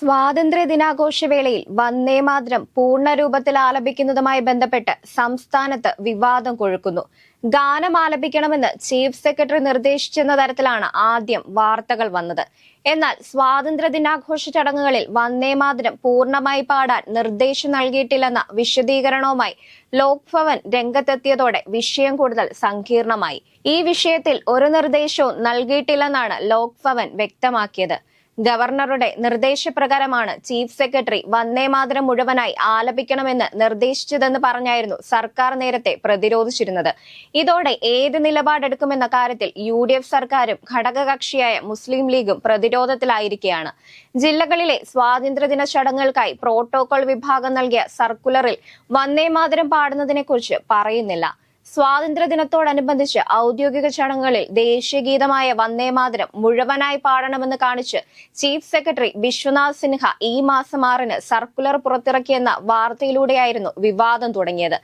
സ്വാതന്ത്ര്യ ദിനാഘോഷവേളയിൽ വന്ദേമാതരം പൂർണ്ണരൂപത്തിൽ ആലപിക്കുന്നതുമായി ബന്ധപ്പെട്ട് സംസ്ഥാനത്ത് വിവാദം കൊഴുക്കുന്നു. ഗാനം ആലപിക്കണമെന്ന് ചീഫ് സെക്രട്ടറി നിർദ്ദേശിച്ചെന്ന തരത്തിലാണ് ആദ്യം വാർത്തകൾ വന്നത്. എന്നാൽ സ്വാതന്ത്ര്യ ദിനാഘോഷ ചടങ്ങുകളിൽ വന്ദേമാതരം പൂർണ്ണമായി പാടാൻ നിർദ്ദേശം നൽകിയിട്ടില്ലെന്ന വിശദീകരണവുമായി ലോക്ഭവൻ രംഗത്തെത്തിയതോടെ വിഷയം കൂടുതൽ സങ്കീർണമായി. ഈ വിഷയത്തിൽ ഒരു നിർദ്ദേശവും നൽകിയിട്ടില്ലെന്നാണ് ലോക്ഭവൻ വ്യക്തമാക്കിയത്. ഗവർണറുടെ നിർദ്ദേശപ്രകാരമാണ് ചീഫ് സെക്രട്ടറി വന്ദേമാതരം മുഴുവനായി ആലപിക്കണമെന്ന് നിർദ്ദേശിച്ചതെന്ന് പറഞ്ഞായിരുന്നു സർക്കാർ നേരത്തെ പ്രതിരോധിച്ചിരുന്നത്. ഇതോടെ ഏത് നിലപാടെടുക്കുമെന്ന കാര്യത്തിൽ UDF സർക്കാരും ഘടകകക്ഷിയായ മുസ്ലിം ലീഗും പ്രതിരോധത്തിലായിരിക്കെയാണ്. ജില്ലകളിലെ സ്വാതന്ത്ര്യദിന ചടങ്ങുകൾക്കായി പ്രോട്ടോകോൾ വിഭാഗം നൽകിയ സർക്കുലറിൽ വന്ദേമാതരം പാടുന്നതിനെക്കുറിച്ച് പറയുന്നില്ല. സ്വാതന്ത്ര്യദിനത്തോടനുബന്ധിച്ച് ഔദ്യോഗിക ചടങ്ങുകളിൽ ദേശീയഗീതമായ വന്ദേമാതരം മുഴുവനായി പാടണമെന്ന് കാണിച്ച് ചീഫ് സെക്രട്ടറി വിശ്വനാഥ് സിൻഹ ഈ മാസം 6-ന് സർക്കുലർ പുറത്തിറക്കിയെന്ന വാർത്തയിലൂടെയായിരുന്നു വിവാദം തുടങ്ങിയത്.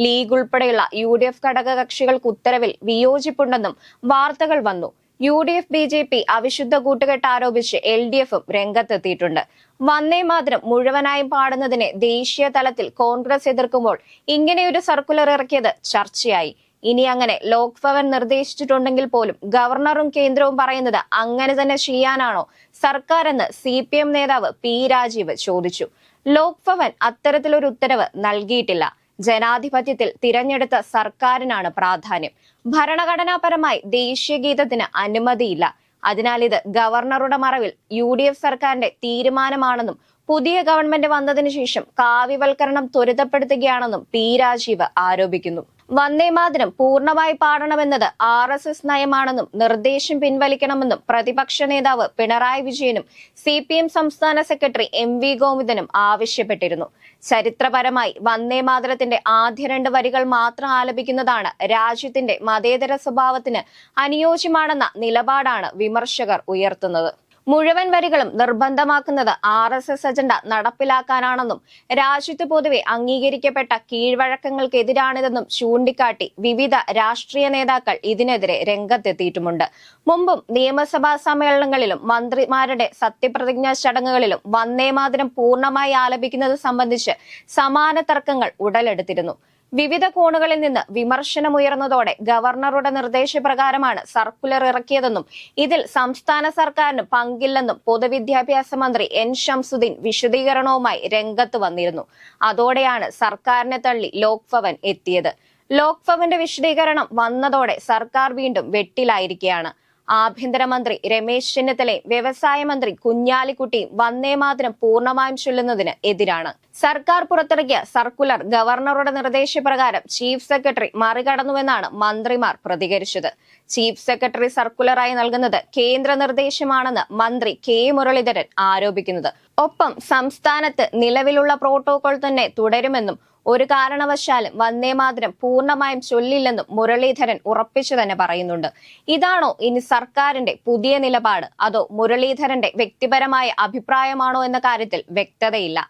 ലീഗ് ഉൾപ്പെടെയുള്ള UDF ഘടകകക്ഷികൾക്ക് ഉത്തരവിൽ വിയോജിപ്പുണ്ടെന്നും വാർത്തകൾ വന്നു. UDF BJP അവിശുദ്ധ കൂട്ടുകെട്ട് ആരോപിച്ച് LDFും രംഗത്തെത്തിയിട്ടുണ്ട്. വന്ദേമാതരം മുഴുവനായും പാടുന്നതിനെ ദേശീയ തലത്തിൽ കോൺഗ്രസ് എതിർക്കുമ്പോൾ ഇങ്ങനെയൊരു സർക്കുലർ ഇറക്കിയത് ചർച്ചയായി. ഇനി അങ്ങനെ ലോക്ഭവൻ നിർദ്ദേശിച്ചിട്ടുണ്ടെങ്കിൽ പോലും ഗവർണറും കേന്ദ്രവും പറയുന്നത് അങ്ങനെ തന്നെ ചെയ്യാനാണോ സർക്കാർ എന്ന് CPM നേതാവ് P രാജീവ് ചോദിച്ചു. ലോക്ഭവൻ അത്തരത്തിലൊരു ഉത്തരവ് നൽകിയിട്ടില്ല. ജനാധിപത്യത്തിൽ തിരഞ്ഞെടുത്ത സർക്കാരിനാണ് പ്രാധാന്യം. ഭരണഘടനാപരമായി ദേശീയഗീതത്തിന് അനുമതിയില്ല. അതിനാൽ ഇത് ഗവർണറുടെ മറവിൽ UDF സർക്കാരിന്റെ തീരുമാനമാണെന്നും പുതിയ ഗവൺമെന്റ് വന്നതിനു ശേഷം കാവ്യവൽക്കരണം ത്വരിതപ്പെടുത്തുകയാണെന്നും P രാജീവ് ആരോപിക്കുന്നു. വന്ദേമാതരം പൂർണ്ണമായി പാടണമെന്നത് RSS നയമാണെന്നും നിർദ്ദേശം പിൻവലിക്കണമെന്നും പ്രതിപക്ഷ നേതാവ് പിണറായി വിജയനും CPM സംസ്ഥാന സെക്രട്ടറി MV ഗോവിന്ദനും ആവശ്യപ്പെട്ടിരുന്നു. ചരിത്രപരമായി വന്ദേമാതരത്തിന്റെ ആദ്യ 2 വരികൾ മാത്രം ആലപിക്കുന്നതാണ് രാജ്യത്തിന്റെ മതേതര സ്വഭാവത്തിന് അനുയോജ്യമാണെന്ന നിലപാടാണ് വിമർശകർ ഉയർത്തുന്നത്. മുഴുവൻ വരികളും നിർബന്ധമാക്കുന്നത് RSS അജണ്ട നടപ്പിലാക്കാനാണെന്നും രാജ്യത്ത് പൊതുവെ അംഗീകരിക്കപ്പെട്ട കീഴ്വഴക്കങ്ങൾക്കെതിരാണിതെന്നും ചൂണ്ടിക്കാട്ടി വിവിധ രാഷ്ട്രീയ നേതാക്കൾ ഇതിനെതിരെ രംഗത്തെത്തിയിട്ടുമുണ്ട്. മുമ്പും നിയമസഭാ സമ്മേളനങ്ങളിലും മന്ത്രിമാരുടെ സത്യപ്രതിജ്ഞാ ചടങ്ങുകളിലും വന്ദേമാതരം പൂർണ്ണമായി ആലപിക്കുന്നത് സംബന്ധിച്ച് സമാന തർക്കങ്ങൾ ഉടലെടുത്തിരുന്നു. വിവിധ കോണുകളിൽ നിന്ന് വിമർശനമുയർന്നതോടെ ഗവർണറുടെ നിർദ്ദേശപ്രകാരമാണ് സർക്കുലർ ഇറക്കിയതെന്നും ഇതിൽ സംസ്ഥാന സർക്കാരിന് പങ്കില്ലെന്നും പൊതുവിദ്യാഭ്യാസ മന്ത്രി N ഷംസുദ്ദീൻ വിശദീകരണവുമായി രംഗത്ത് വന്നിരുന്നു. അതോടെയാണ് സർക്കാരിനെ തള്ളി ലോക്ഭവൻ എത്തിയത്. ലോക്ഭവന്റെ വിശദീകരണം വന്നതോടെ സർക്കാർ വീണ്ടും വെട്ടിലായിരിക്കുകയാണ്. ആഭ്യന്തരമന്ത്രി രമേശ് ചെന്നിത്തലയും വ്യവസായ മന്ത്രി കുഞ്ഞാലിക്കുട്ടിയും വന്ദേമാതരം പൂർണ്ണമായും ചൊല്ലുന്നതിന് എതിരാണ്. സർക്കാർ പുറത്തിറക്കിയ സർക്കുലർ ഗവർണറുടെ നിർദ്ദേശപ്രകാരം ചീഫ് സെക്രട്ടറി മറികടന്നുവെന്നാണ് മന്ത്രിമാർ പ്രതികരിച്ചത്. ചീഫ് സെക്രട്ടറി സർക്കുലറായി നൽകുന്നത് കേന്ദ്ര നിർദ്ദേശമാണെന്ന് മന്ത്രി K മുരളീധരൻ ആരോപിക്കുന്നത്. ഒപ്പം സംസ്ഥാനത്ത് നിലവിലുള്ള പ്രോട്ടോകോൾ തന്നെ തുടരുമെന്നും ഒരു കാരണവശാലും വന്ദേമാതരം പൂർണ്ണമായും ചൊല്ലില്ലെന്നും മുരളീധരൻ ഉറപ്പിച്ചു തന്നെ പറയുന്നുണ്ട്. ഇതാണോ ഇനി സർക്കാരിന്റെ പുതിയ നിലപാട്, അതോ മുരളീധരന്റെ വ്യക്തിപരമായ അഭിപ്രായമാണോ എന്ന കാര്യത്തിൽ വ്യക്തതയില്ല.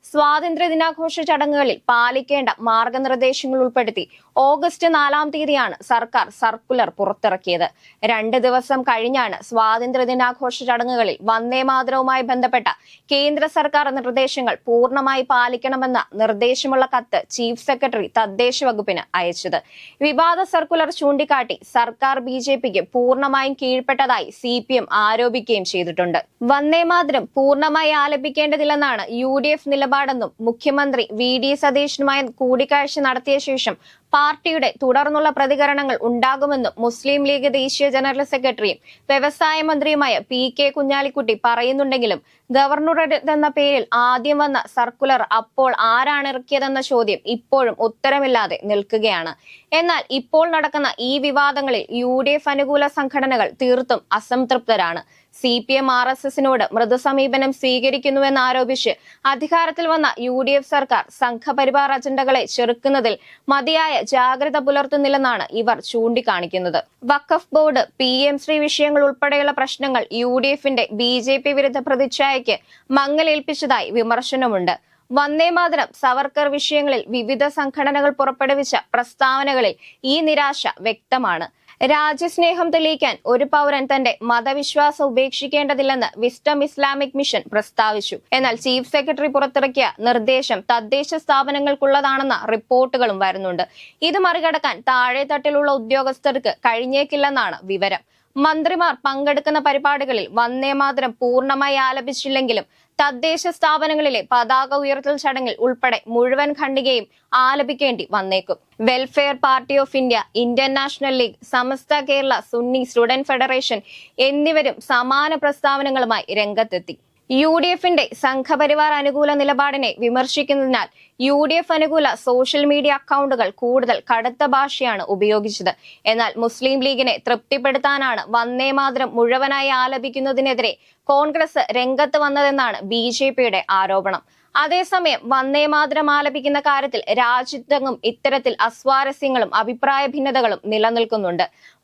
സ്വാതന്ത്ര്യ ദിനാഘോഷ ചടങ്ങുകളിൽ പാലിക്കേണ്ട മാർഗനിർദ്ദേശങ്ങൾ ഉൾപ്പെടുത്തി ഓഗസ്റ്റ് 4-ാം തീയതിയാണ് സർക്കാർ സർക്കുലർ പുറത്തിറക്കിയത്. 2 ദിവസം കഴിഞ്ഞാണ് സ്വാതന്ത്ര്യ ദിനാഘോഷ ചടങ്ങുകളിൽ വന്ദേമാതരവുമായി ബന്ധപ്പെട്ട കേന്ദ്ര സർക്കാർ നിർദ്ദേശങ്ങൾ പൂർണ്ണമായി പാലിക്കണമെന്ന നിർദ്ദേശമുള്ള കത്ത് ചീഫ് സെക്രട്ടറി തദ്ദേശ വകുപ്പിന് അയച്ചത്. വിവാദ സർക്കുലർ ചൂണ്ടിക്കാട്ടി സർക്കാർ BJPക്ക് പൂർണ്ണമായും കീഴ്പ്പെട്ടതായി CPM ആരോപിക്കുകയും ചെയ്തിട്ടുണ്ട്. വന്ദേമാതരം പൂർണ്ണമായി ആലപിക്കേണ്ടതില്ലെന്നാണ് UDF നിലപാടെന്നും മുഖ്യമന്ത്രി VD സതീശനുമായി കൂടിക്കാഴ്ച നടത്തിയ ശേഷം പാർട്ടിയുടെ തുടർന്നുള്ള പ്രതികരണങ്ങൾ ഉണ്ടാകുമെന്നും മുസ്ലിം ലീഗ് ദേശീയ ജനറൽ സെക്രട്ടറിയും വ്യവസായ മന്ത്രിയുമായ PK കുഞ്ഞാലിക്കുട്ടി പറയുന്നുണ്ടെങ്കിലും ഗവർണറുടെന്ന പേരിൽ ആദ്യം വന്ന സർക്കുലർ അപ്പോൾ ആരാണ് ഇറക്കിയതെന്ന ചോദ്യം ഇപ്പോഴും ഉത്തരമില്ലാതെ നിൽക്കുകയാണ്. എന്നാൽ ഇപ്പോൾ നടക്കുന്ന ഈ വിവാദങ്ങളിൽ UDF അനുകൂല സംഘടനകൾ തീർത്തും അസംതൃപ്തരാണ്. CPM RSSനോട് മൃദുസമീപനം സ്വീകരിക്കുന്നുവെന്നാരോപിച്ച് അധികാരത്തിൽ വന്ന UDF സർക്കാർ സംഘപരിവാർ അജണ്ടകളെ ചെറുക്കുന്നതിൽ മതിയായ ജാഗ്രത പുലർത്തുന്നില്ലെന്നാണ് ഇവർ ചൂണ്ടിക്കാണിക്കുന്നത്. വഖഫ് ബോർഡ്, PM ശ്രീ വിഷയങ്ങൾ ഉൾപ്പെടെയുള്ള പ്രശ്നങ്ങൾ UDFന്റെ BJP വിരുദ്ധ പ്രതിച്ഛായയ്ക്ക് മങ്ങലേൽപ്പിച്ചതായി വിമർശനമുണ്ട്. വന്ദേമാതരം, സവർക്കർ വിഷയങ്ങളിൽ വിവിധ സംഘടനകൾ പുറപ്പെടുവിച്ച പ്രസ്താവനകളിൽ ഈ നിരാശ വ്യക്തമാണ്. രാജ്യസ്നേഹം തെളിയിക്കാൻ ഒരു പൗരൻ തന്റെ മതവിശ്വാസം ഉപേക്ഷിക്കേണ്ടതില്ലെന്ന് വിസ്ഡം ഇസ്ലാമിക് മിഷൻ പ്രസ്താവിച്ചു. എന്നാൽ ചീഫ് സെക്രട്ടറി പുറത്തിറക്കിയ നിർദ്ദേശം തദ്ദേശ സ്ഥാപനങ്ങൾക്കുള്ളതാണെന്ന റിപ്പോർട്ടുകളും വരുന്നുണ്ട്. ഇത് മറികടക്കാൻ താഴെത്തട്ടിലുള്ള ഉദ്യോഗസ്ഥർക്ക് കഴിഞ്ഞേക്കില്ലെന്നാണ് വിവരം. മന്ത്രിമാർ പങ്കെടുക്കുന്ന പരിപാടികളിൽ വന്ദേമാതരം പൂർണ്ണമായി ആലപിച്ചില്ലെങ്കിലും തദ്ദേശ സ്ഥാപനങ്ങളിലെ പതാക ഉയർത്തൽ ചടങ്ങിൽ ഉൾപ്പെടെ മുഴുവൻ ഖണ്ഡികയും ആലപിക്കേണ്ടി വന്നേക്കും. Welfare party of India, Indian national league, Samastha Kerala Sunni student federation എന്നിവരും സമാന പ്രസ്താവനകളുമായി രംഗത്തെത്തി. UDFന്റെ സംഘപരിവാർ അനുകൂല നിലപാടിനെ വിമർശിക്കുന്നതിനാൽ UDF അനുകൂല സോഷ്യൽ മീഡിയ അക്കൗണ്ടുകൾ കൂടുതൽ കടുത്ത ഭാഷയാണ് ഉപയോഗിച്ചത്. എന്നാൽ മുസ്ലിം ലീഗിനെ തൃപ്തിപ്പെടുത്താനാണ് വന്ദേമാതരം മുഴുവനായി ആലപിക്കുന്നതിനെതിരെ കോൺഗ്രസ് രംഗത്ത് വന്നതെന്നാണ് BJPയുടെ ആരോപണം. അതേസമയം വന്ദേമാതരം ആലപിക്കുന്ന കാര്യത്തിൽ രാജ്യത്തെങ്ങും ഇത്തരത്തിൽ അസ്വാരസ്യങ്ങളും അഭിപ്രായ ഭിന്നതകളും നിലനിൽക്കുന്നുണ്ട്.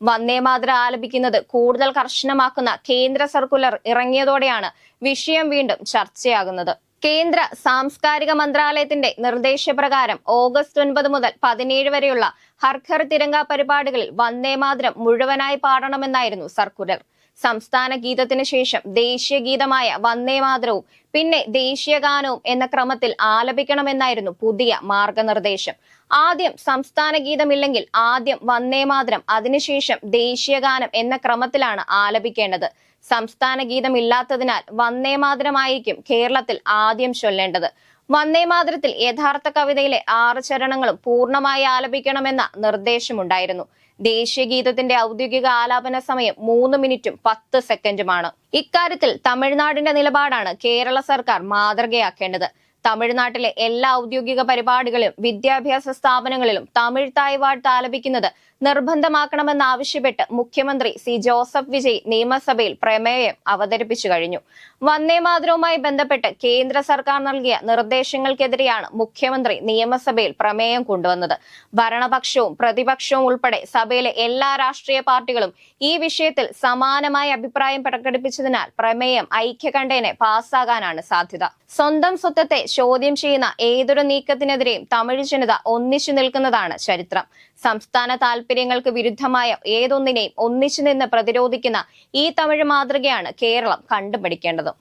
വന്ദേമാതരം ആലപിക്കുന്നത് കൂടുതൽ കർശനമാക്കുന്ന കേന്ദ്ര സർക്കുലർ ഇറങ്ങിയതോടെയാണ് വിഷയം വീണ്ടും ചർച്ചയാകുന്നത്. കേന്ദ്ര സാംസ്കാരിക മന്ത്രാലയത്തിന്റെ നിർദ്ദേശപ്രകാരം ഓഗസ്റ്റ് 9 മുതൽ 17 വരെയുള്ള ഹർ ഘർ തിരങ്ക പരിപാടികളിൽ വന്ദേമാതരം മുഴുവനായി പാടണമെന്നായിരുന്നു സർക്കുലർ. സംസ്ഥാന ഗീതത്തിന് ശേഷം ദേശീയ ഗീതമായ വന്ദേമാതരവും പിന്നെ ദേശീയ ഗാനവും എന്ന ക്രമത്തിൽ ആലപിക്കണമെന്നായിരുന്നു പുതിയ മാർഗനിർദ്ദേശം. ആദ്യം സംസ്ഥാന ഗീതമില്ലെങ്കിൽ ആദ്യം വന്ദേമാതരം, അതിനുശേഷം ദേശീയ ഗാനം എന്ന ക്രമത്തിലാണ് ആലപിക്കേണ്ടത്. സംസ്ഥാന ഗീതം ഇല്ലാത്തതിനാൽ വന്ദേമാതരമായിരിക്കും കേരളത്തിൽ ആദ്യം ചൊല്ലേണ്ടത്. വന്ദേമാതരത്തിൽ യഥാർത്ഥ കവിതയിലെ 6 ചരണങ്ങളും പൂർണ്ണമായി ആലപിക്കണമെന്ന നിർദ്ദേശമുണ്ടായിരുന്നു. ദേശീയ ഗീതത്തിന്റെ ഔദ്യോഗിക ആലാപന സമയം 3 മിനിറ്റും 10 സെക്കൻഡുമാണ്. ഇക്കാര്യത്തിൽ തമിഴ്നാടിന്റെ നിലപാടാണ് കേരള സർക്കാർ മാതൃകയാക്കേണ്ടത്. തമിഴ്നാട്ടിലെ എല്ലാ ഔദ്യോഗിക പരിപാടികളിലും വിദ്യാഭ്യാസ സ്ഥാപനങ്ങളിലും തമിഴ് തായ്വാഴ്ത്ത് ആലപിക്കുന്നത് നിർബന്ധമാക്കണമെന്നാവശ്യപ്പെട്ട് മുഖ്യമന്ത്രി സി ജോസഫ് വിജയ് നിയമസഭയിൽ പ്രമേയം അവതരിപ്പിച്ചു കഴിഞ്ഞു. വന്ദേമാതരവുമായി ബന്ധപ്പെട്ട് കേന്ദ്ര സർക്കാർ നൽകിയ നിർദ്ദേശങ്ങൾക്കെതിരെയാണ് മുഖ്യമന്ത്രി നിയമസഭയിൽ പ്രമേയം കൊണ്ടുവന്നത്. ഭരണപക്ഷവും പ്രതിപക്ഷവും ഉൾപ്പെടെ സഭയിലെ എല്ലാ രാഷ്ട്രീയ പാർട്ടികളും ഈ വിഷയത്തിൽ സമാനമായ അഭിപ്രായം പ്രകടിപ്പിച്ചതിനാൽ പ്രമേയം ഐക്യകണ്ഠേന പാസ്സാകാനാണ് സാധ്യത. സ്വന്തം സ്വത്വത്തെ ചോദ്യം ചെയ്യുന്ന ഏതൊരു നീക്കത്തിനെതിരെയും തമിഴ് ജനത ഒന്നിച്ചു നിൽക്കുന്നതാണ് ചരിത്രം. സംസ്ഥാന താൽപര്യങ്ങൾക്ക് വിരുദ്ധമായ ഏതൊന്നിനെയും ഒന്നിച്ചു നിന്ന് പ്രതിരോധിക്കുന്ന ഈ തമിഴ് മാതൃകയാണ് കേരളം കണ്ടുപഠിക്കേണ്ടത്.